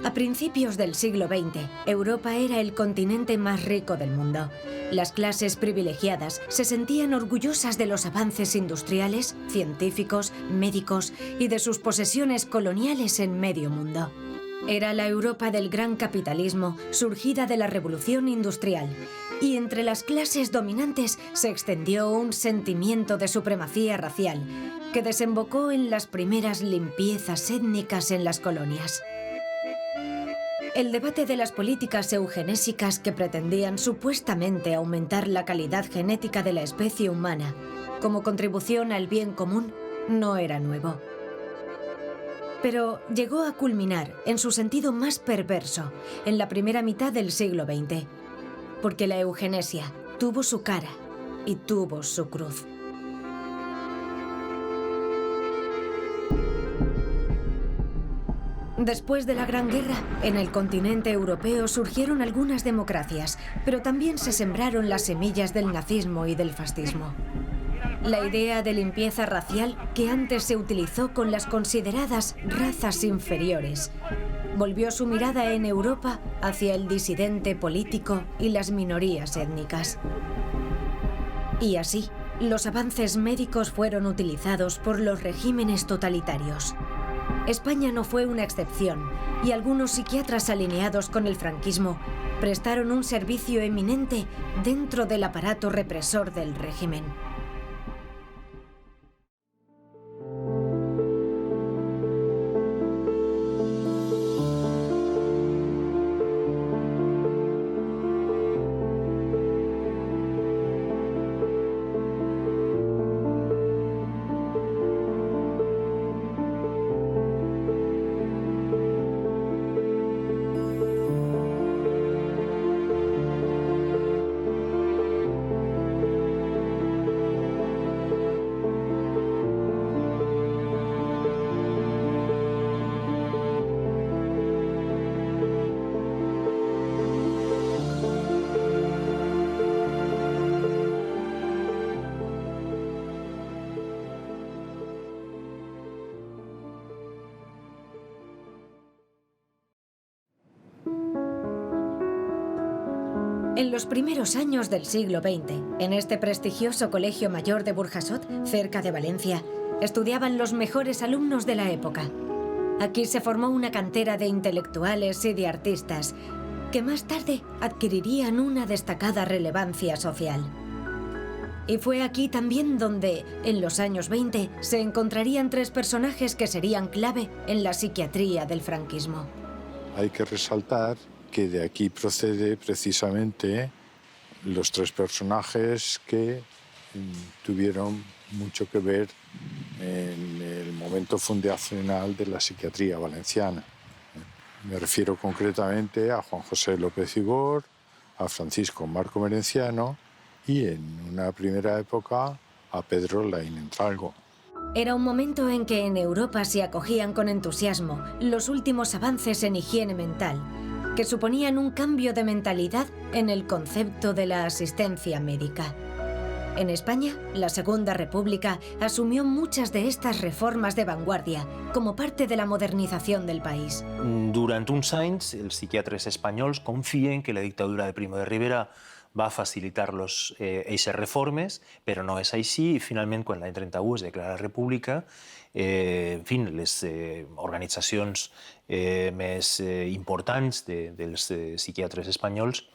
A principios del siglo XX, Europa era el continente más rico del mundo. Las clases privilegiadas se sentían orgullosas de los avances industriales, científicos, médicos y de sus posesiones coloniales en medio mundo. Era la Europa del gran capitalismo, surgida de la Revolución Industrial. Y entre las clases dominantes se extendió un sentimiento de supremacía racial, que desembocó en las primeras limpiezas étnicas en las colonias. El debate de las políticas eugenésicas que pretendían supuestamente aumentar la calidad genética de la especie humana como contribución al bien común no era nuevo. Pero llegó a culminar en su sentido más perverso en la primera mitad del siglo XX, porque la eugenesia tuvo su cara y tuvo su cruz. Después de la Gran Guerra, en el continente europeo surgieron algunas democracias, pero también se sembraron las semillas del nazismo y del fascismo. La idea de limpieza racial, que antes se utilizó con las consideradas razas inferiores, volvió su mirada en Europa hacia el disidente político y las minorías étnicas. Y así, los avances médicos fueron utilizados por los regímenes totalitarios. España no fue una excepción, y algunos psiquiatras alineados con el franquismo prestaron un servicio eminente dentro del aparato represor del régimen. En los primeros años del siglo XX, en este prestigioso Colegio Mayor de Burjasot, cerca de Valencia, estudiaban los mejores alumnos de la época. Aquí se formó una cantera de intelectuales y de artistas, que más tarde adquirirían una destacada relevancia social. Y fue aquí también donde, en los años 20, se encontrarían tres personajes que serían clave en la psiquiatría del franquismo. Hay que resaltar que de aquí procede precisamente los tres personajes que tuvieron mucho que ver en el momento fundacional de la psiquiatría valenciana. Me refiero concretamente a Juan José López Ibor, a Francisco Marco Merenciano y, en una primera época, a Pedro Laín Entralgo. Era un momento en que en Europa se acogían con entusiasmo los últimos avances en higiene mental, que suponían un cambio de mentalidad en el concepto de la asistencia médica. En España, la Segunda República asumió muchas de estas reformas de vanguardia como parte de la modernización del país. Durant uns anys, els psiquiatres espanyols confien que la dictadura de Primo de Rivera va facilitar aquestes reformes, però no és així, i finalment, quan l'any 31 es declara la República, les organitzacions més importants dels psiquiatres espanyols,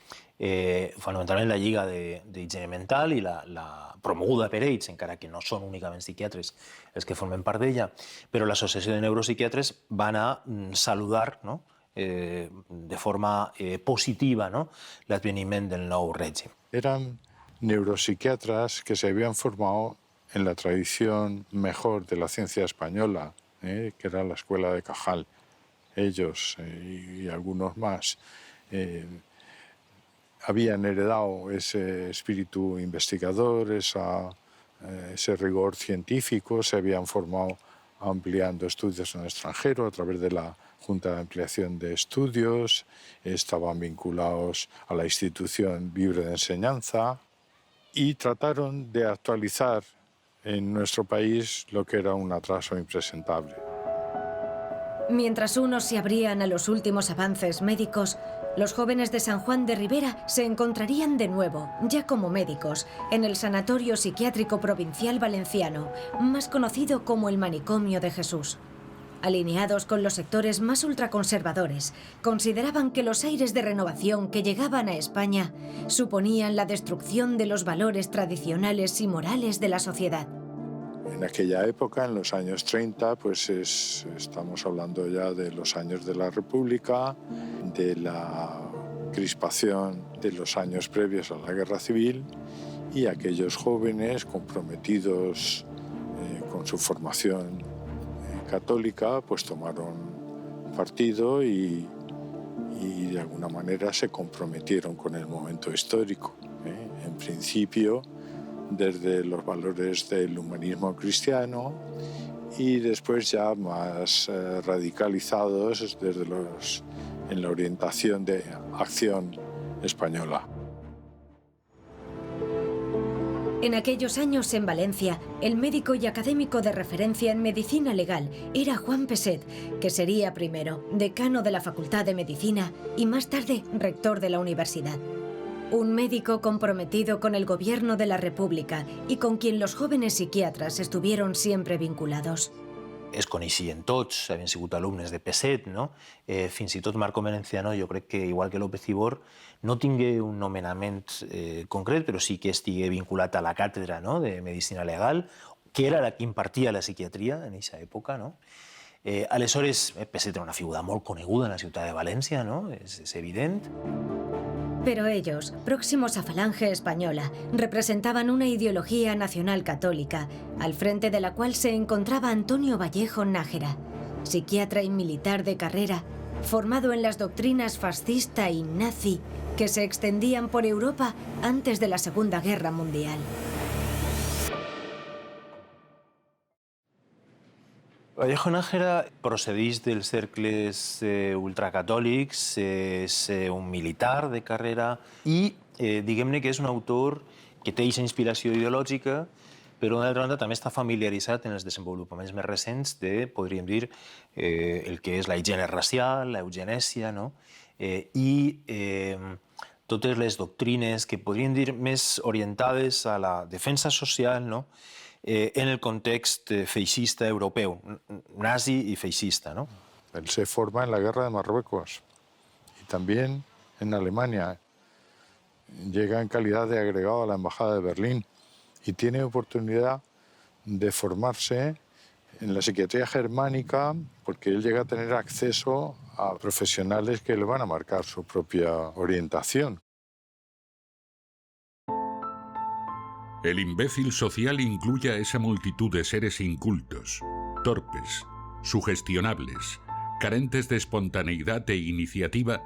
fonamentalment la Lliga d'Higiene Mental i la promoguda per ells, encara que no són únicament psiquiatres els que formen part d'ella, però l'Associació de Neuropsiquiatres va anar a saludar, no?, de forma positiva, ¿no?, l'adveniment del nou règim. Eran neuropsiquiatras que se habían formado en la tradición mejor de la ciencia española, que era la Escuela de Cajal. Ellos y algunos más habían heredado ese espíritu investigador, ese rigor científico, se habían formado ampliando estudios en el extranjero a través de la Junta de Ampliación de Estudios, estaban vinculados a la institución libre de enseñanza y trataron de actualizar en nuestro país lo que era un atraso impresentable. Mientras unos se abrían a los últimos avances médicos, los jóvenes de San Juan de Ribera se encontrarían de nuevo, ya como médicos, en el Sanatorio Psiquiátrico Provincial Valenciano, más conocido como el Manicomio de Jesús. Alineados con los sectores más ultraconservadores, consideraban que los aires de renovación que llegaban a España suponían la destrucción de los valores tradicionales y morales de la sociedad. En aquella época, en los años 30, pues estamos hablando ya de los años de la República, de la crispación de los años previos a la Guerra Civil, y aquellos jóvenes comprometidos con su formación católica, pues tomaron partido y de alguna manera se comprometieron con el momento histórico. En principio, desde los valores del humanismo cristiano y después ya más radicalizados en la orientación de acción española. En aquellos años en Valencia, el médico y académico de referencia en medicina legal era Juan Peset, que sería primero decano de la Facultad de Medicina y más tarde rector de la universidad. Un médico comprometido con el gobierno de la República y con quien los jóvenes psiquiatras estuvieron siempre vinculados. Es coneixien tots, havien sigut alumnes de Peset, no? Fins i tot Marco Merenciano, jo crec que, igual que López Ibor, no tingué un nomenament concret, però sí que estigué vinculat a la càtedra, no?, de Medicina Legal, que era la que impartia la psiquiatria en aquesta època, no? Aleshores, Peset era una figura molt coneguda en la ciutat de València, no?, és evident. Pero ellos, próximos a Falange Española, representaban una ideología nacional católica, al frente de la cual se encontraba Antonio Vallejo Nájera, psiquiatra y militar de carrera, formado en las doctrinas fascista y nazi que se extendían por Europa antes de la Segunda Guerra Mundial. Vallejo Nájera procedeix dels cercles ultracatòlics, és un militar de carrera i diguem-ne que és un autor que té aquesta inspiració ideològica, però d'altra banda també està familiaritzat en els desenvolupaments més recents de, podríem dir, el que és la higiene racial, l'eugenèsia, no? I totes les doctrines que podríem dir més orientades a la defensa social, no?, en el context feixista europeu, nazi y feixista, ¿no? Él se forma en la guerra de Marruecos y también en Alemania. Llega en calidad de agregado a la Embajada de Berlín y tiene oportunidad de formarse en la psiquiatría germánica porque él llega a tener acceso a profesionales que le van a marcar su propia orientación. El imbécil social incluye a esa multitud de seres incultos, torpes, sugestionables, carentes de espontaneidad e iniciativa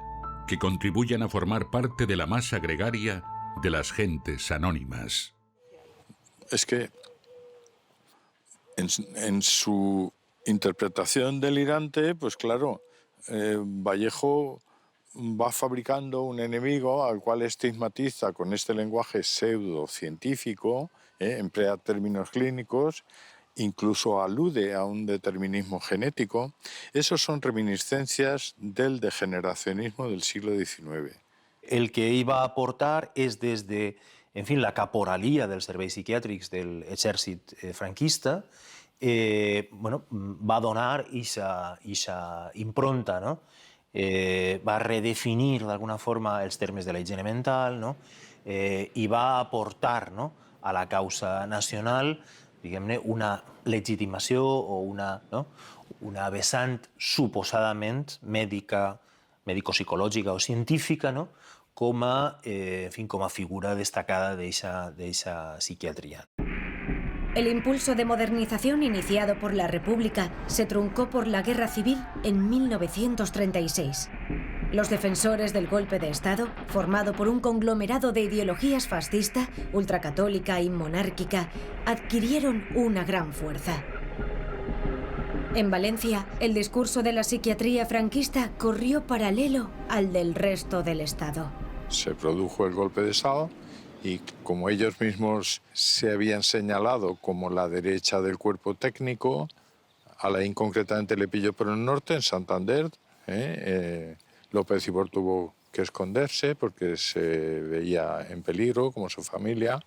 que contribuyen a formar parte de la masa gregaria de las gentes anónimas. Es que en su interpretación delirante, pues claro, Vallejo va fabricando un enemigo al cual estigmatiza con este lenguaje pseudocientífico, emplea términos clínicos, incluso alude a un determinismo genético. Esos son reminiscencias del degeneracionismo del siglo XIX. El que iba a aportar és des de, en fi, la caporalia dels serveis psiquiàtrics del exèrcit franquista, va donar aquesta impronta, no?, va redefinir d'alguna forma els termes de la higiene mental, no?, i va aportar, no?, a la causa nacional, diguem-ne, una legitimació o una vessant suposadament mèdica, medico-psicològica o científica, no?, com a figura destacada d'eixa psiquiatria. El impulso de modernización iniciado por la República se truncó por la Guerra Civil en 1936. Los defensores del golpe de Estado, formado por un conglomerado de ideologías fascista, ultracatólica y monárquica, adquirieron una gran fuerza. En Valencia, el discurso de la psiquiatría franquista corrió paralelo al del resto del Estado. Se produjo el golpe de Estado y como ellos mismos se habían señalado como la derecha del cuerpo técnico, A Laín concretamente le pilló por el norte, en Santander. López Ibor tuvo que esconderse porque se veía en peligro, como su familia,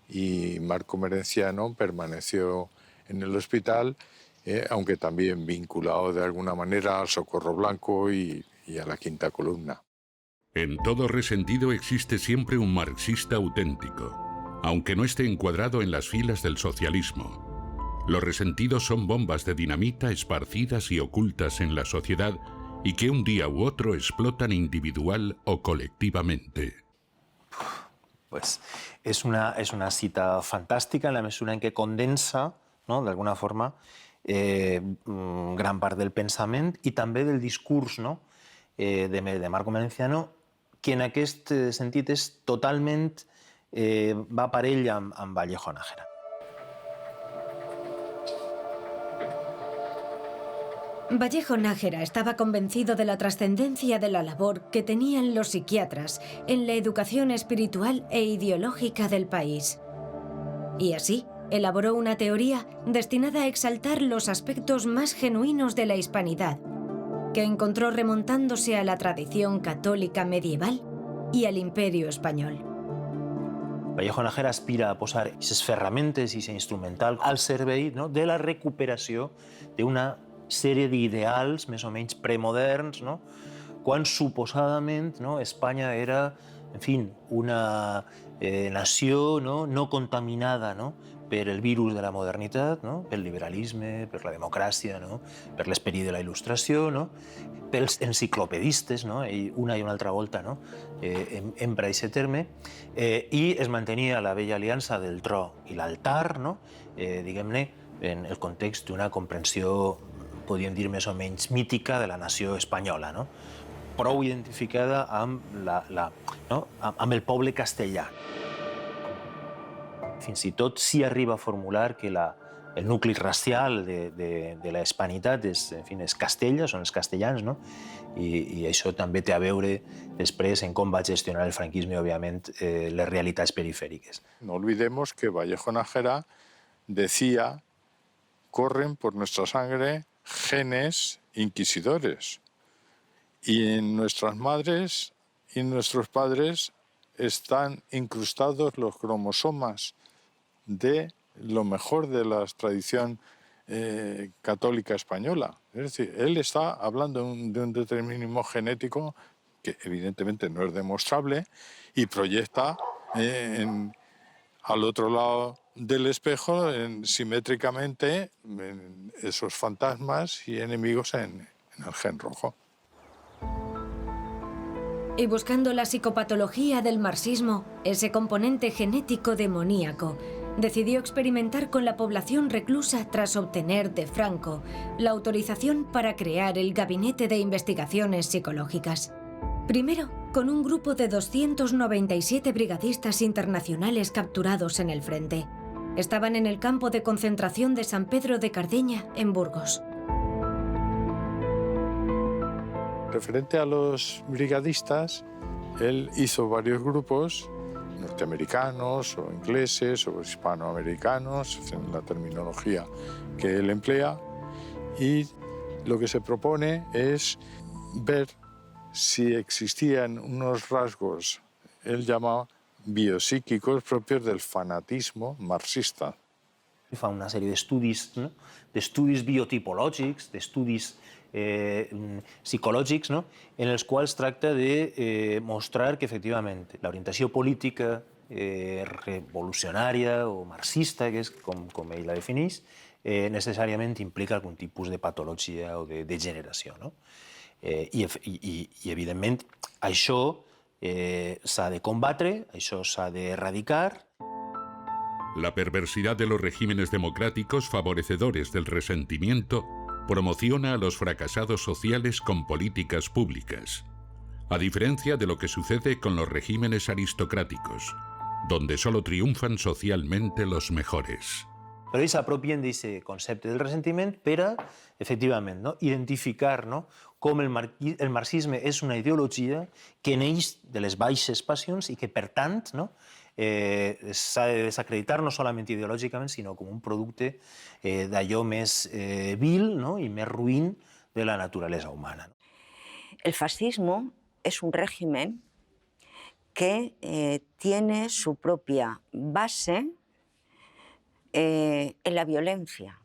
y Marco Merenciano permaneció en el hospital, aunque también vinculado de alguna manera al Socorro Blanco y a la Quinta Columna. En todo resentido existe siempre un marxista auténtico, aunque no esté encuadrado en las filas del socialismo. Los resentidos son bombas de dinamita esparcidas y ocultas en la sociedad y que un día u otro explotan individual o colectivamente. Pues es una cita fantástica en la mesura en que condensa, no, de alguna forma, gran part del pensament i també del discurs, no, de Marco Merenciano, que en aquest sentit és totalment va parell amb Vallejo Nájera. Vallejo Nájera estaba convencido de la trascendencia de la labor que tenían los psiquiatras en la educación espiritual e ideológica del país. Y así elaboró una teoría destinada a exaltar los aspectos más genuinos de la hispanidad, que encontró remontándose a la tradición católica medieval y al Imperio español. Vallejo Nájera aspira a posar aquestes ferramentes i aquest instrumental al servei, no, de la recuperació d'una sèrie d'ideals més o menys premoderns, no, quan suposadament, no, Espanya era, en fi, una nació no contaminada, no, per el virus de la modernitat, no, pel liberalisme, per la democràcia, no, per l'esperit de la il·lustració, no, pels enciclopedistes, no, i una altra volta, no, empra aquest terme, i es mantenia la vella aliança del tro i l'altar, no, diguem-ne, en el context d'una comprensió, podríem dir, més o menys mítica de la nació espanyola, no, prou identificada amb el poble castellà. Fins i tot s'hi arriba a formular que el nucli racial de la hispanitat és Castella, són els castellans, no? I això també té a veure després en com va gestionar el franquisme, òbviament, les realitats perifèriques. No olvidemos que Vallejo Nájera decía: corren por nuestra sangre genes inquisidores. Y en nuestras madres y nuestros padres están incrustados los cromosomas de lo mejor de la tradición católica española. Es decir, él está hablando de un determinismo genético que evidentemente no es demostrable y proyecta al otro lado del espejo simétricamente esos fantasmas y enemigos en el gen rojo. Y buscando la psicopatología del marxismo, ese componente genético demoníaco, decidió experimentar con la población reclusa tras obtener de Franco la autorización para crear el Gabinete de Investigaciones Psicológicas. Primero, con un grupo de 297 brigadistas internacionales capturados en el frente. Estaban en el campo de concentración de San Pedro de Cardeña, en Burgos. Referente a los brigadistas, él hizo varios grupos, norteamericanos o ingleses o hispanoamericanos, en la terminología que él emplea, y lo que se propone es ver si existían unos rasgos, él llama biopsíquicos, propios del fanatismo marxista. Fa una sèrie d'estudis, no? D'estudis biotipològics, d'estudis psicològics, no? En els quals tracta de mostrar que, efectivament, l'orientació política revolucionària o marxista, que és com ell la defineix, necessàriament implica algun tipus de patologia o de degeneració, no? I, evidentment, això s'ha de combatre, això s'ha d'erradicar. La perversidad de los regímenes democráticos favorecedores del resentimiento promociona a los fracasados sociales con políticas públicas, a diferencia de lo que sucede con los regímenes aristocráticos, donde solo triunfan socialmente los mejores. Però ells s'apropien d'aquest concepte del ressentiment per a, efectivament, no, identificar, no, com el marxisme és una ideologia que neix de les baixes passions i que, per tant, no, s'ha de desacreditar no solament ideològicament, sinó com un producte d'allò més vil, no? I més ruïn de la naturalesa humana. El fascismo es un régimen que tiene su propia base en la violencia.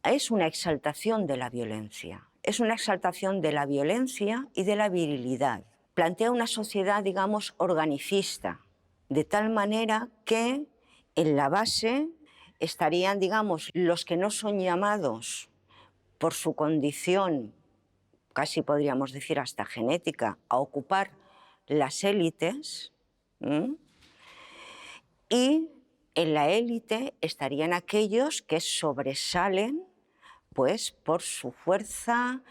Es una exaltación de la violencia. Es una exaltación de la violencia y de la virilidad. Plantea una sociedad, digamos, organicista, de tal manera que en la base estarían, digamos, los que no son llamados por su condición, casi podríamos decir hasta genética, a ocupar las élites, y en la élite estarían aquellos que sobresalen pues, por su fuerza,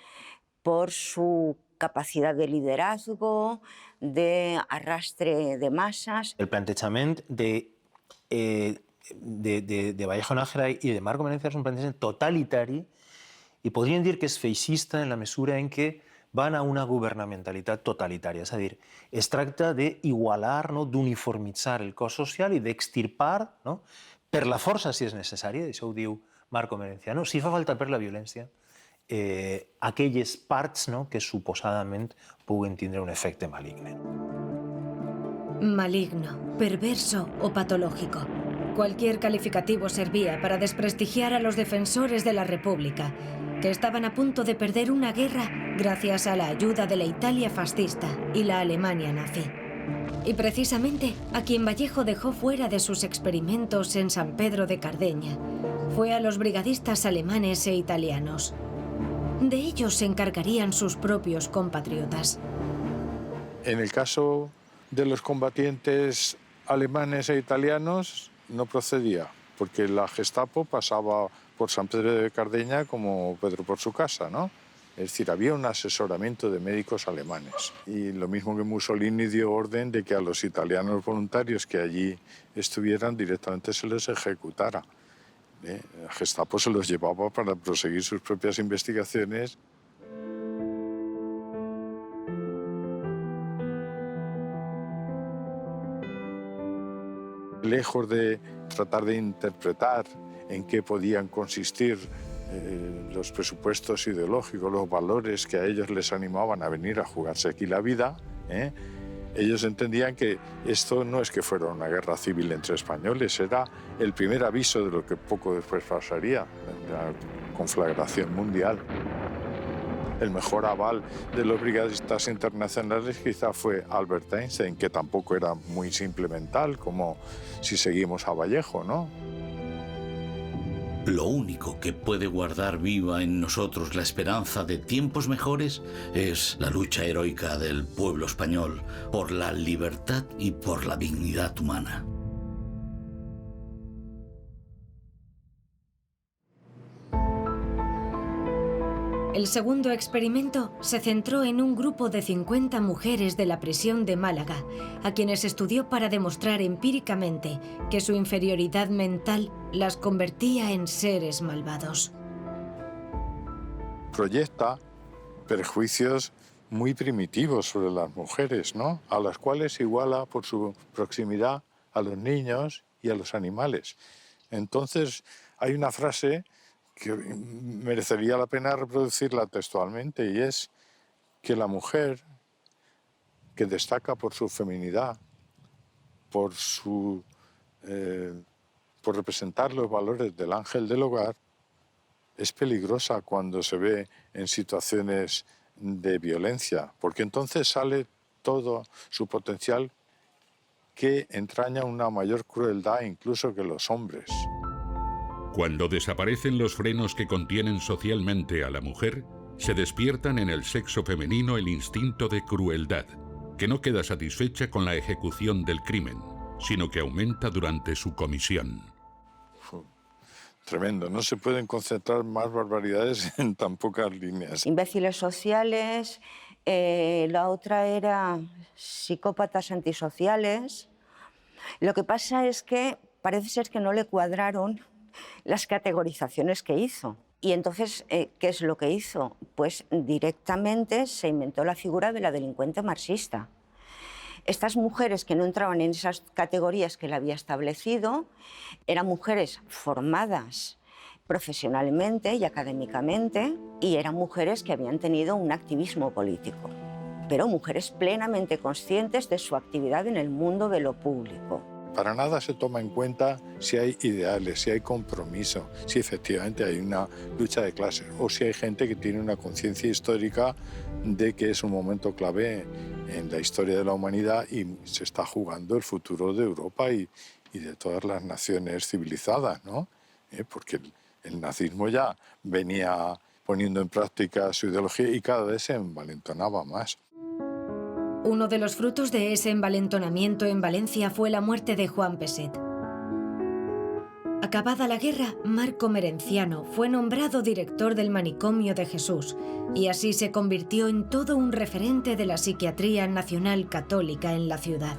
por su capacidad de liderazgo, de arrastre de masas. El plantejament de Vallejo Nájera i de Marco Menéndez és un plantejament totalitari i podríem dir que és feixista en la mesura en què van a una governamentalitat totalitària. És a dir, es tracta d'igualar, no? D'uniformitzar el cos social i d'extirpar, no? Per la força, si és necessari, això ho diu Marco Merenciano, si fa falta per la violència, aquelles parts, no? Que suposadament puguen tindre un efecte maligne. Maligno, perverso o patológico. Cualquier calificativo servía para desprestigiar a los defensores de la República, que estaban a punto de perder una guerra gracias a la ayuda de la Italia fascista y la Alemania nazi. Y precisamente a quien Vallejo dejó fuera de sus experimentos en San Pedro de Cardeña fue a los brigadistas alemanes e italianos. De ellos se encargarían sus propios compatriotas. En el caso de los combatientes alemanes e italianos no procedía, porque la Gestapo pasaba por San Pedro de Cardeña como Pedro por su casa, ¿no? Es decir, había un asesoramiento de médicos alemanes. Y lo mismo que Mussolini dio orden de que a los italianos voluntarios que allí estuvieran directamente se les ejecutara. La Gestapo se los llevaba para proseguir sus propias investigaciones. Lejos de tratar de interpretar en qué podían consistir los presupuestos ideológicos, los valores que a ellos les animaban a venir a jugarse aquí la vida, ellos entendían que esto no es que fuera una guerra civil entre españoles, era el primer aviso de lo que poco después pasaría, la conflagración mundial. El mejor aval de los brigadistas internacionales quizá fue Albert Einstein, que tampoco era muy simple mental, como si seguimos a Vallejo, ¿no? Lo único que puede guardar viva en nosotros la esperanza de tiempos mejores es la lucha heroica del pueblo español por la libertad y por la dignidad humana. El segundo experimento se centró en un grupo de 50 mujeres de la prisión de Málaga, a quienes estudió para demostrar empíricamente que su inferioridad mental las convertía en seres malvados. Proyecta prejuicios muy primitivos sobre las mujeres, ¿no? A las cuales iguala por su proximidad a los niños y a los animales. Entonces, hay una frase que merecería la pena reproducirla textualmente, y es que la mujer que destaca por su feminidad, por representar los valores del ángel del hogar, es peligrosa cuando se ve en situaciones de violencia, porque entonces sale todo su potencial, que entraña una mayor crueldad incluso que los hombres. Cuando desaparecen los frenos que contienen socialmente a la mujer, se despiertan en el sexo femenino el instinto de crueldad, que no queda satisfecha con la ejecución del crimen, sino que aumenta durante su comisión. Tremendo, no se pueden concentrar más barbaridades en tan pocas líneas. Imbéciles sociales, la otra era psicópatas antisociales. Lo que pasa es que parece ser que no le cuadraron las categorizaciones que hizo. Y entonces, ¿qué es lo que hizo? Pues directamente se inventó la figura de la delincuente marxista. Estas mujeres que no entraban en esas categorías que él había establecido eran mujeres formadas profesionalmente y académicamente y eran mujeres que habían tenido un activismo político, pero mujeres plenamente conscientes de su actividad en el mundo de lo público. Para nada se toma en cuenta si hay ideales, si hay compromiso, si efectivamente hay una lucha de clases o si hay gente que tiene una conciencia histórica de que es un momento clave en la historia de la humanidad y se está jugando el futuro de Europa y de todas las naciones civilizadas, ¿no? Porque el nazismo ya venía poniendo en práctica su ideología y cada vez se envalentonaba más. Uno de los frutos de ese envalentonamiento en Valencia fue la muerte de Juan Peset. Acabada la guerra, Marco Merenciano fue nombrado director del Manicomio de Jesús y así se convirtió en todo un referente de la psiquiatría nacional católica en la ciudad.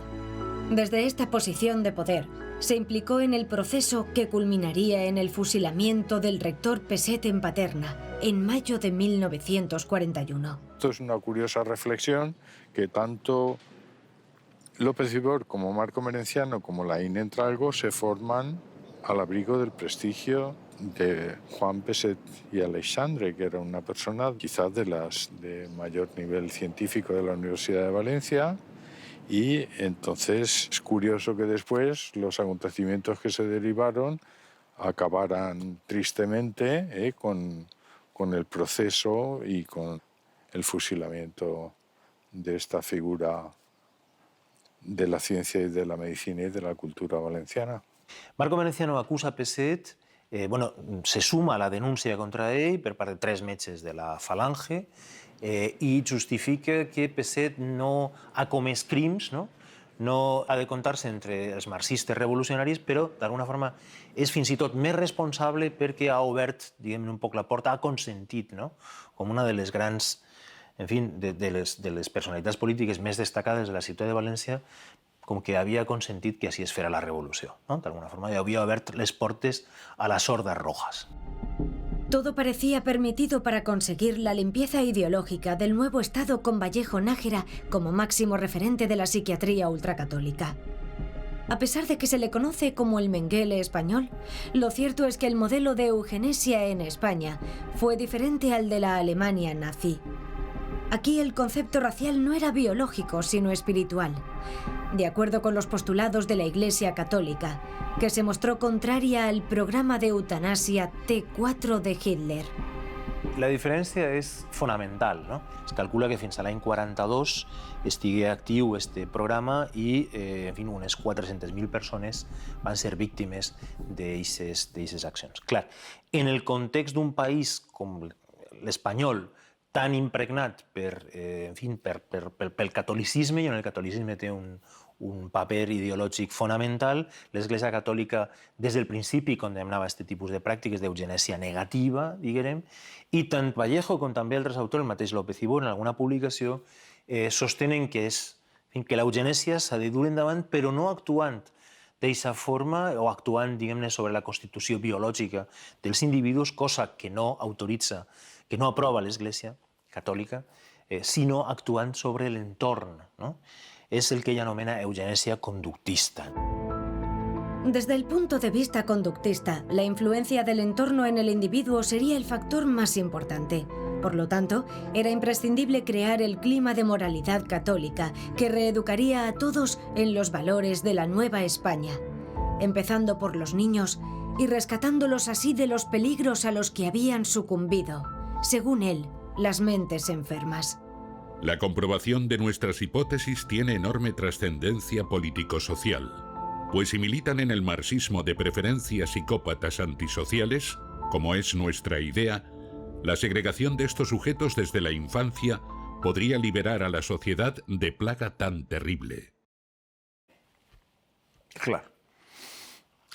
Desde esta posición de poder, se implicó en el proceso que culminaría en el fusilamiento del rector Peset en Paterna, en mayo de 1941. Esto es una curiosa reflexión que tanto López Ibor como Marco Merenciano como Laín Entralgo se forman al abrigo del prestigio de Juan Peset y Aleixandre, que era una persona quizás de las de mayor nivel científico de la Universidad de Valencia. Y entonces es curioso que después los acontecimientos que se derivaron acabaran tristemente con el proceso y con el fusilamiento de esta figura de la ciencia y de la medicina y de la cultura valenciana. Marco Merenciano acusa a Peset, se suma a la denúncia contra ell per part de 3 metges de la Falange i justifica que Peset no ha comès crims, no ha de comptar-se entre els marxistes revolucionaris, però d'alguna forma és fins i tot més responsable perquè ha obert, diguem-ne, un poc la porta, ha consentit, com una de les grans, en fi, de les personalitats polítiques més destacades de la ciutat de València, com que havia consentit que així es fera la revolució. D'alguna forma, havia obert les portes a las hordas rojas. Todo parecía permitido para conseguir la limpieza ideológica del nuevo Estado con Vallejo Nájera como máximo referente de la psiquiatría ultracatólica. A pesar de que se le conoce como el Mengele español, lo cierto es que el modelo de eugenesia en España fue diferente al de la Alemania nazi. Aquí el concepto racial no era biológico, sino espiritual, de acuerdo con los postulados de la Iglesia Católica, que se mostró contraria al programa de eutanasia T4 de Hitler. La diferència és fonamental. Es calcula que fins a l'any 42 estigui actiu este programa i unes 400.000 persones van ser víctimes d'aquestes accions. Clar, en el context d'un país com l'espanyol, tan impregnat pel catolicisme, i on el catolicisme té un paper ideològic fonamental, l'Església Catòlica des del principi condemnava aquest tipus de pràctiques d'eugenèsia negativa, diguem, i tant Vallejo com també altres autors, el mateix López Ibor, en alguna publicació, sostenen que l'eugenèsia s'ha de dur endavant, però no actuant d'aquesta forma o actuant, diguem-ne, sobre la constitució biològica dels individus, cosa que no autoritza, que no aprova l'Església Catòlica, sinó actuant sobre l'entorn. Es el que ella anomena eugenesia conductista. Desde el punto de vista conductista, la influencia del entorno en el individuo sería el factor más importante. Por lo tanto, era imprescindible crear el clima de moralidad católica que reeducaría a todos en los valores de la nueva España, empezando por los niños y rescatándolos así de los peligros a los que habían sucumbido, según él, las mentes enfermas. La comprobación de nuestras hipótesis tiene enorme trascendencia político-social, pues si militan en el marxismo de preferencias psicópatas antisociales, como es nuestra idea, la segregación de estos sujetos desde la infancia podría liberar a la sociedad de plaga tan terrible. Clar.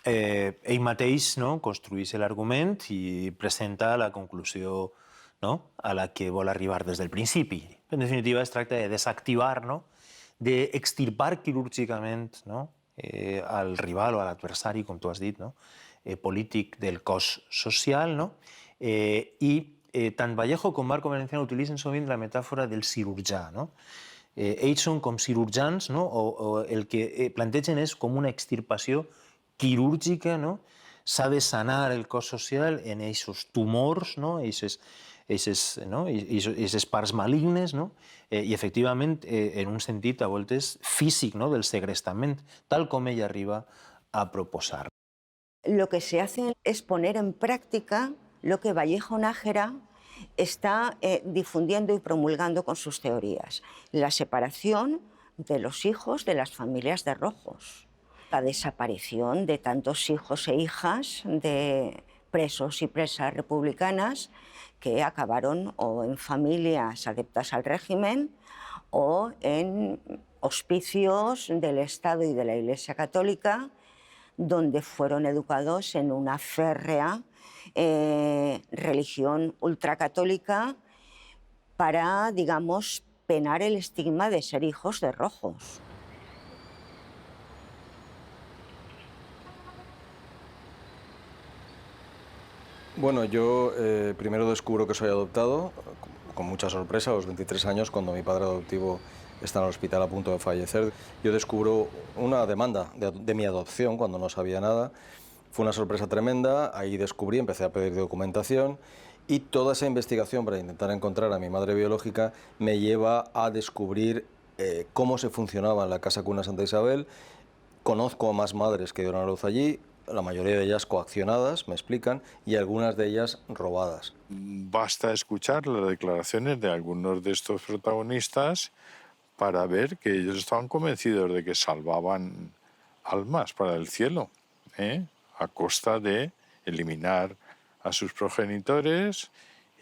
Ell mateix construeix l'argument i presenta la conclusió a la que vol arribar des del principi. En definitiva, es tracta de desactivar, d'extirpar quirúrgicament al rival o a l'adversari, com tu has dit, polític del cos social, i tant Vallejo com Marco Merenciano utilitzen sovint la metàfora del cirurgià, ells són com cirurgians, no? o el que plantegen és com una extirpació quirúrgica, no? S'ha de sanar el cos social en aquests tumors, no? Aquestes parts malignes, no? I efectivament en un sentit a voltes físic, no? Del segrestament, tal com ella arriba a proposar. Lo que se hace es poner en práctica lo que Vallejo Nájera está difundiendo y promulgando con sus teorías. La separación de los hijos de las familias de rojos, la desaparición de tantos hijos e hijas de presos y presas republicanas que acabaron o en familias adeptas al régimen o en hospicios del Estado y de la Iglesia Católica, donde fueron educados en una férrea religión ultracatólica para, digamos, penar el estigma de ser hijos de rojos. Bueno, yo primero descubro que soy adoptado, con mucha sorpresa, a los 23 años, cuando mi padre adoptivo está en el hospital a punto de fallecer. Yo descubro una demanda de mi adopción cuando no sabía nada. Fue una sorpresa tremenda, ahí descubrí, empecé a pedir documentación y toda esa investigación para intentar encontrar a mi madre biológica me lleva a descubrir cómo se funcionaba en la Casa Cuna Santa Isabel. Conozco a más madres que dieron a luz allí, la mayoría de ellas coaccionadas, me explican, y algunas de ellas robadas. Basta escuchar las declaraciones de algunos de estos protagonistas para ver que ellos estaban convencidos de que salvaban almas para el cielo, a costa de eliminar a sus progenitores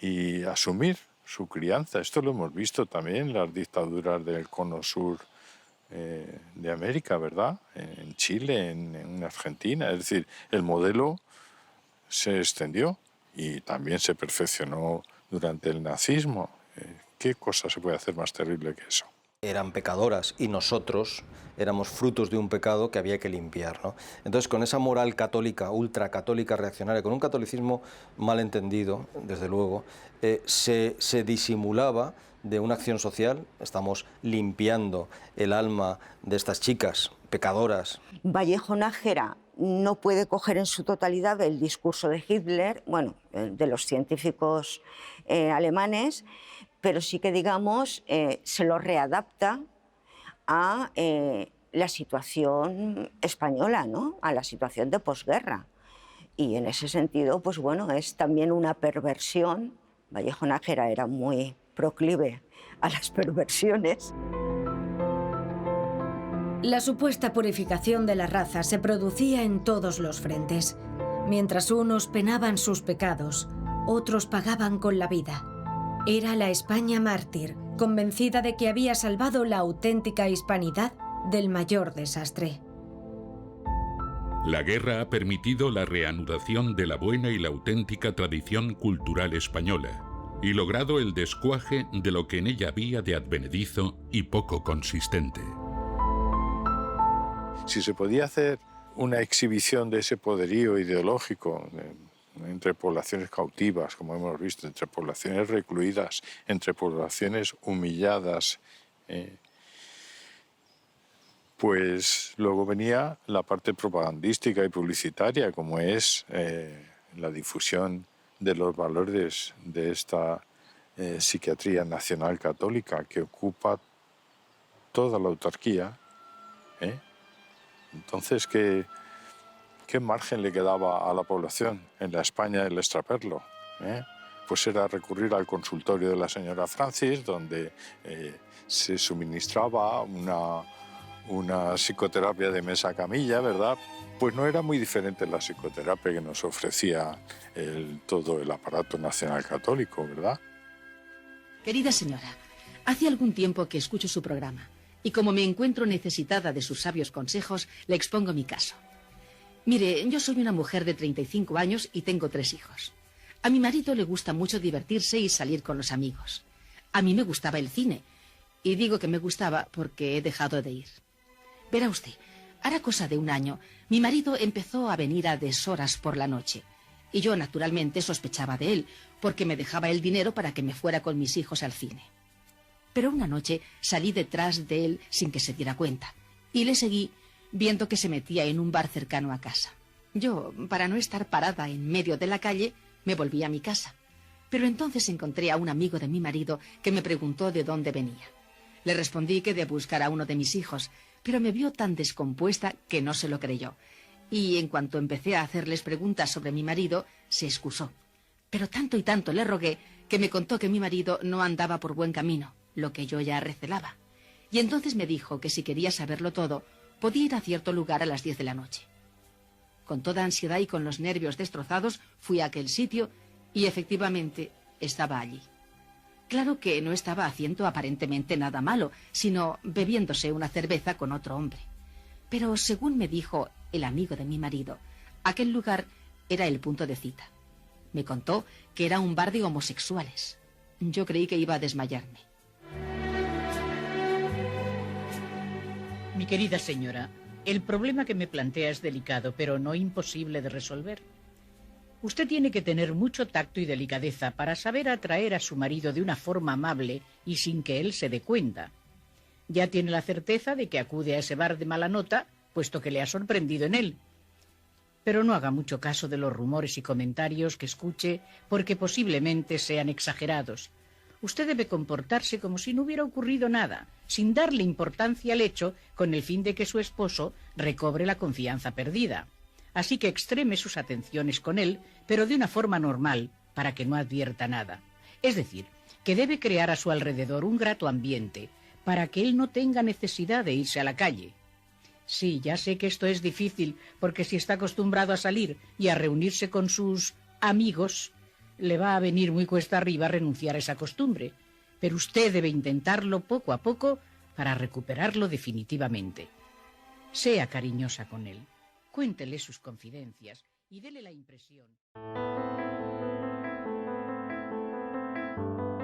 y asumir su crianza. Esto lo hemos visto también en las dictaduras del cono sur de América, ¿verdad? En Chile, en Argentina. Es decir, el modelo se extendió y también se perfeccionó durante el nazismo. ¿Qué cosa se puede hacer más terrible que eso? Eran pecadoras y nosotros éramos frutos de un pecado que había que limpiar, ¿no? Entonces, con esa moral católica, ultracatólica, reaccionaria, con un catolicismo mal entendido, desde luego, se disimulaba de una acción social. Estamos limpiando el alma de estas chicas pecadoras. Vallejo Nájera no puede coger en su totalidad el discurso de Hitler, bueno, de los científicos alemanes, pero sí que, digamos, se lo readapta a la situación española, ¿no? A la situación de posguerra. Y en ese sentido, pues bueno, es también una perversión. Vallejo Nájera era muy proclive a las perversiones. La supuesta purificación de la raza se producía en todos los frentes. Mientras unos penaban sus pecados, otros pagaban con la vida. Era la España mártir, convencida de que había salvado la auténtica hispanidad del mayor desastre. La guerra ha permitido la reanudación de la buena y la auténtica tradición cultural española y logrado el descuaje de lo que en ella había de advenedizo y poco consistente. Si se podía hacer una exhibición de ese poderío ideológico entre poblaciones cautivas, como hemos visto, entre poblaciones recluidas, entre poblaciones humilladas, pues luego venía la parte propagandística y publicitaria, como es la difusión de los valores de esta psiquiatría nacional católica que ocupa toda la autarquía. Entonces, ¿qué margen le quedaba a la población en la España del extraperlo? Pues era recurrir al consultorio de la señora Francis, donde se suministraba una psicoterapia de mesa camilla, ¿verdad? Pues no era muy diferente la psicoterapia que nos ofrecía todo el aparato nacional católico, ¿verdad? Querida señora, hace algún tiempo que escucho su programa y como me encuentro necesitada de sus sabios consejos, le expongo mi caso. Mire, yo soy una mujer de 35 años y tengo 3 hijos. A mi marido le gusta mucho divertirse y salir con los amigos. A mí me gustaba el cine. Y digo que me gustaba porque he dejado de ir. Verá usted, hará cosa de un año, mi marido empezó a venir a deshoras por la noche. Y yo, naturalmente, sospechaba de él, porque me dejaba el dinero para que me fuera con mis hijos al cine. Pero una noche salí detrás de él sin que se diera cuenta y le seguí viendo que se metía en un bar cercano a casa. Yo, para no estar parada en medio de la calle, me volví a mi casa. Pero entonces encontré a un amigo de mi marido que me preguntó de dónde venía. Le respondí que de buscar a uno de mis hijos, pero me vio tan descompuesta que no se lo creyó. Y en cuanto empecé a hacerles preguntas sobre mi marido, se excusó. Pero tanto y tanto le rogué que me contó que mi marido no andaba por buen camino, lo que yo ya recelaba. Y entonces me dijo que si quería saberlo todo, podía ir a cierto lugar a las 10 de la noche. Con toda ansiedad y con los nervios destrozados, fui a aquel sitio y efectivamente estaba allí. Claro que no estaba haciendo aparentemente nada malo, sino bebiéndose una cerveza con otro hombre. Pero según me dijo el amigo de mi marido, aquel lugar era el punto de cita. Me contó que era un bar de homosexuales. Yo creí que iba a desmayarme. Mi querida señora, el problema que me plantea es delicado, pero no imposible de resolver. Usted tiene que tener mucho tacto y delicadeza para saber atraer a su marido de una forma amable y sin que él se dé cuenta. Ya tiene la certeza de que acude a ese bar de mala nota, puesto que le ha sorprendido en él. Pero no haga mucho caso de los rumores y comentarios que escuche, porque posiblemente sean exagerados. Usted debe comportarse como si no hubiera ocurrido nada, sin darle importancia al hecho, con el fin de que su esposo recobre la confianza perdida. Así que extreme sus atenciones con él, pero de una forma normal, para que no advierta nada. Es decir, que debe crear a su alrededor un grato ambiente, para que él no tenga necesidad de irse a la calle. Sí, ya sé que esto es difícil, porque si está acostumbrado a salir y a reunirse con sus amigos, le va a venir muy cuesta arriba renunciar a esa costumbre. Pero usted debe intentarlo poco a poco para recuperarlo definitivamente. Sea cariñosa con él. Cuéntele sus confidencias y dele la impresión.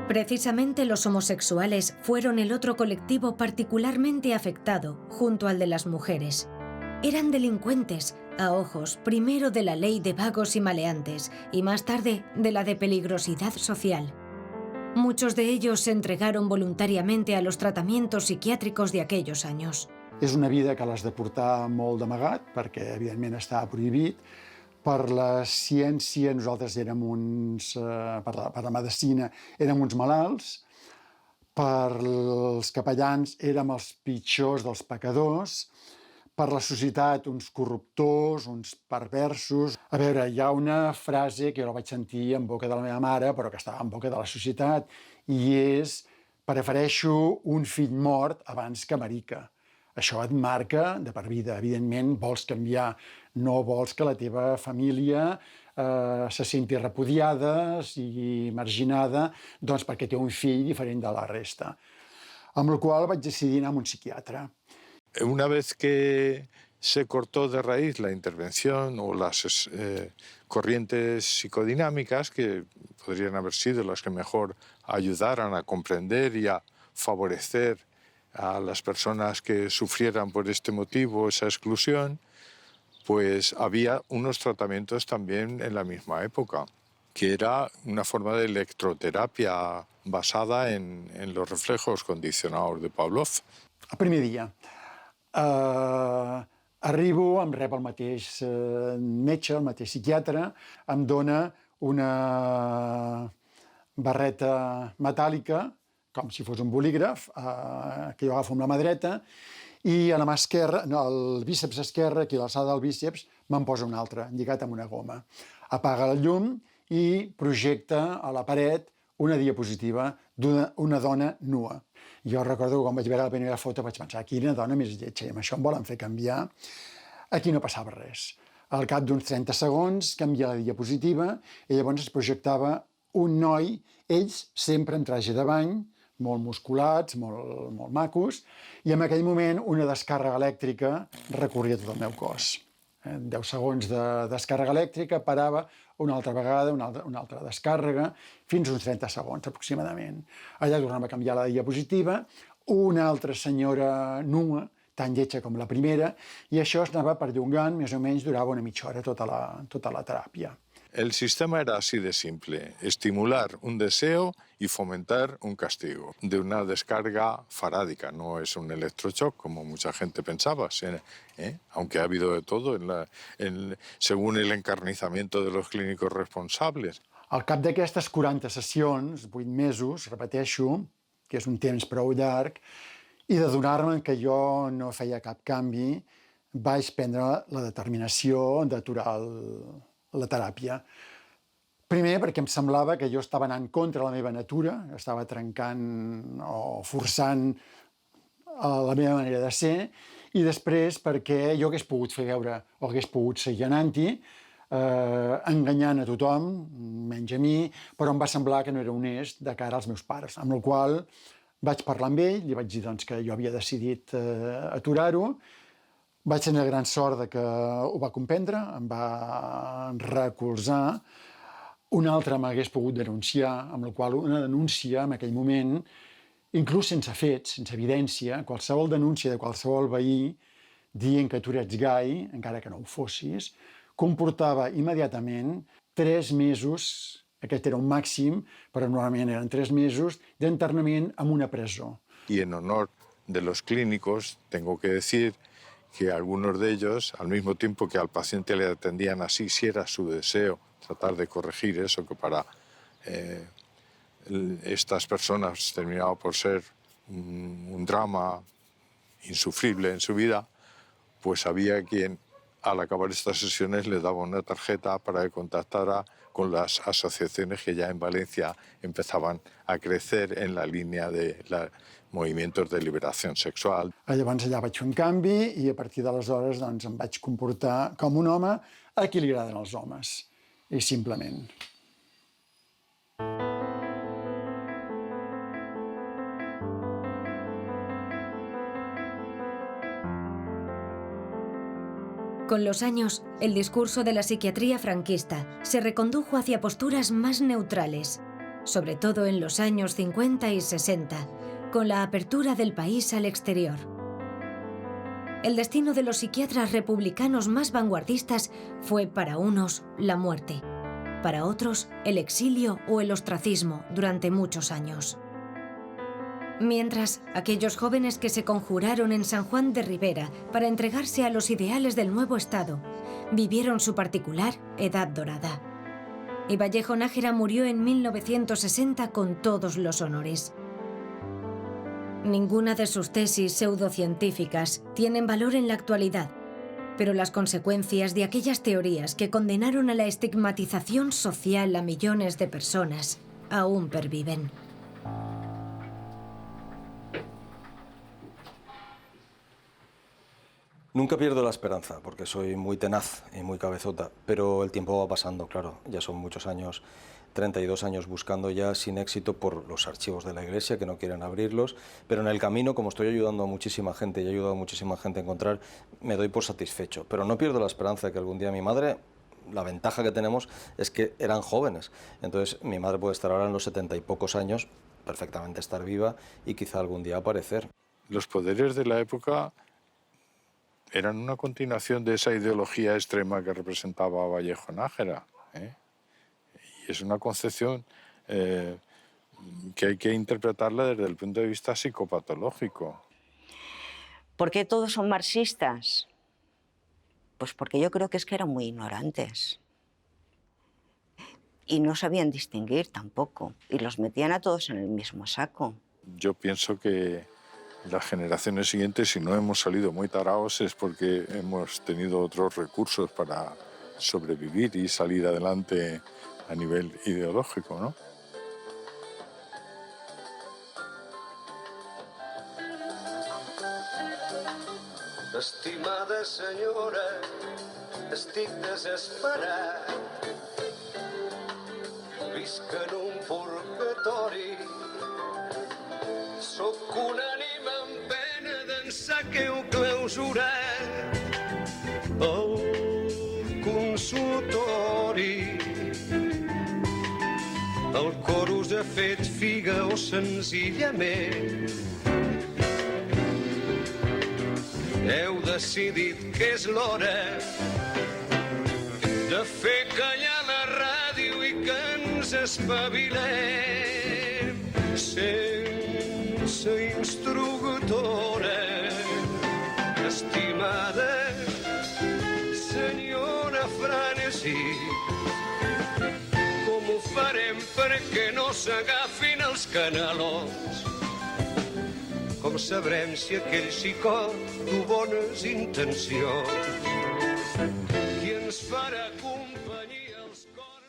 Precisamente los homosexuales fueron el otro colectivo particularmente afectado, junto al de las mujeres. Eran delincuentes, a ojos primero de la ley de vagos y maleantes y más tarde de la de peligrosidad social. Muchos de ellos se entregaron voluntariamente a los tratamientos psiquiátricos de aquellos años. És una vida que l'has de portar molt d'amagat, perquè evidentment estava prohibit. Per la ciència nosaltres érem uns, per la medicina érem uns malalts, per els capellans érem els pitjors dels pecadors, per la societat uns corruptors, uns perversos. A veure, hi ha una frase que jo la vaig sentir en boca de la meva mare, però que estava en boca de la societat, i és: prefereixo un fill mort abans que marica. Això et marca de per vida. Evidentment, vols canviar, no vols que la teva família se senti repudiada, sigui marginada, doncs perquè té un fill diferent de la resta. Amb la qual vaig decidir anar a un psiquiatre. Una vez que se cortó de raíz la intervención o las corrientes psicodinámicas, que podrían haber sido las que mejor ayudaran a comprender y a favorecer a las personas que sufrieran por este motivo esa exclusión, pues había unos tratamientos también en la misma época, que era una forma de electroterapia basada en los reflejos condicionados de Pavlov. El primer dia arribo, em rep el mateix metge, el mateix psiquiatre, em dona una barreta metàl·lica, com si fos un bolígraf, que jo agafo amb la mà dreta, i a la mà esquerra, el bíceps esquerre, aquí a l'alçada del bíceps, me'n posa un altre, lligat amb una goma. Apaga la llum i projecta a la paret una diapositiva d'una dona nua. Jo recordo que quan vaig veure la primera foto vaig pensar: quina dona més lletja, i amb això em volen fer canviar. Aquí no passava res. Al cap d'uns 30 segons canvia la diapositiva i llavors es projectava un noi, ells sempre en traje de bany, molt musculats, molt macos, i en aquell moment una descàrrega elèctrica recorria tot el meu cos. 10 segons de descàrrega elèctrica, parava una altra vegada, una altra descàrrega, fins uns 30 segons aproximadament. Allà tornava a canviar la diapositiva, una altra senyora nua, tan lletja com la primera, i això es anava perllongant, més o menys durava una mitja hora tota la teràpia. El sistema era así de simple: estimular un deseo y fomentar un castigo, de una descarga farádica. No es un electroshock como mucha gente pensaba, aunque ha habido de todo según el encarnizamiento de los clínicos responsables. Al cap d'aquestes 40 sessions, 8 mesos, repeteixo, que és un temps prou llarg, i d'adonar-me que jo no feia cap canvi, vaig prendre la determinació d'aturar la teràpia. Primer, perquè em semblava que jo estava anant contra la meva natura, estava trencant o forçant la meva manera de ser, i després perquè jo hagués pogut fer veure, o hagués pogut seguir anant-hi, enganyant a tothom, menys a mi, però em va semblar que no era honest de cara als meus pares, amb la qual vaig parlar amb ell, li vaig dir doncs, que jo havia decidit aturar-ho. Vaig tenir la gran sort de que ho va comprendre, em va recolzar. Un altre m'hagués pogut denunciar, amb la qual una denúncia en aquell moment, inclús sense fets, sense evidència, qualsevol denúncia de qualsevol veí dient que tu ets gai, encara que no ho fossis, comportava immediatament 3 mesos, aquest era un màxim, però normalment eren 3 mesos, d'internament en una presó. Y en honor de los clínicos, tengo que decir que algunos de ellos, al mismo tiempo que al paciente le atendían así, si era su deseo tratar de corregir eso, que para estas personas terminaba por ser un drama insufrible en su vida, pues había quien al acabar estas sesiones le daba una tarjeta para que contactara con las asociaciones que ya en Valencia empezaban a crecer en la línea de movimientos de liberación sexual. Llavors allà vaig fer un canvi i a partir d'aleshores doncs, em vaig comportar com un home a qui li agraden els homes, i simplement. Con los años, el discurso de la psiquiatría franquista se recondujo hacia posturas más neutrales, sobre todo en los años 50 y 60, con la apertura del país al exterior. El destino de los psiquiatras republicanos más vanguardistas fue para unos la muerte, para otros el exilio o el ostracismo durante muchos años. Mientras, aquellos jóvenes que se conjuraron en San Juan de Ribera para entregarse a los ideales del nuevo Estado, vivieron su particular edad dorada. Y Vallejo Nájera murió en 1960 con todos los honores. Ninguna de sus tesis pseudocientíficas tienen valor en la actualidad, pero las consecuencias de aquellas teorías que condenaron a la estigmatización social a millones de personas aún perviven. Nunca pierdo la esperanza, porque soy muy tenaz y muy cabezota, pero el tiempo va pasando, claro. Ya son muchos años, 32 años buscando ya sin éxito por los archivos de la Iglesia, que no quieren abrirlos, pero en el camino, como estoy ayudando a muchísima gente y he ayudado a muchísima gente a encontrar, me doy por satisfecho. Pero no pierdo la esperanza de que algún día mi madre, la ventaja que tenemos es que eran jóvenes, entonces mi madre puede estar ahora en los 70 y pocos años, perfectamente estar viva y quizá algún día aparecer. Los poderes de la época eran una continuación de esa ideología extrema que representaba Vallejo Nájera. Y es una concepción que hay que interpretarla desde el punto de vista psicopatológico. ¿Por qué todos son marxistas? Pues porque yo creo que es que eran muy ignorantes. Y no sabían distinguir tampoco. Y los metían a todos en el mismo saco. Yo pienso que las generaciones siguientes, si no hemos salido muy taraos, es porque hemos tenido otros recursos para sobrevivir y salir adelante a nivel ideológico, ¿no? Estimada senyora, estic desesperat. Visc en un purgatori. Soc una ànima en pena d'ençà que heu clausurat el consultori. El cor us ha fet figa o senzillament heu decidit que és l'hora de fer callar la ràbia. ens espavilem sense instructora. Estimada senyora Franesi, com ho farem perquè no s'agafin els canalons? Com sabrem si aquell xicot du bones intencions? Qui ens farà companyia als cors?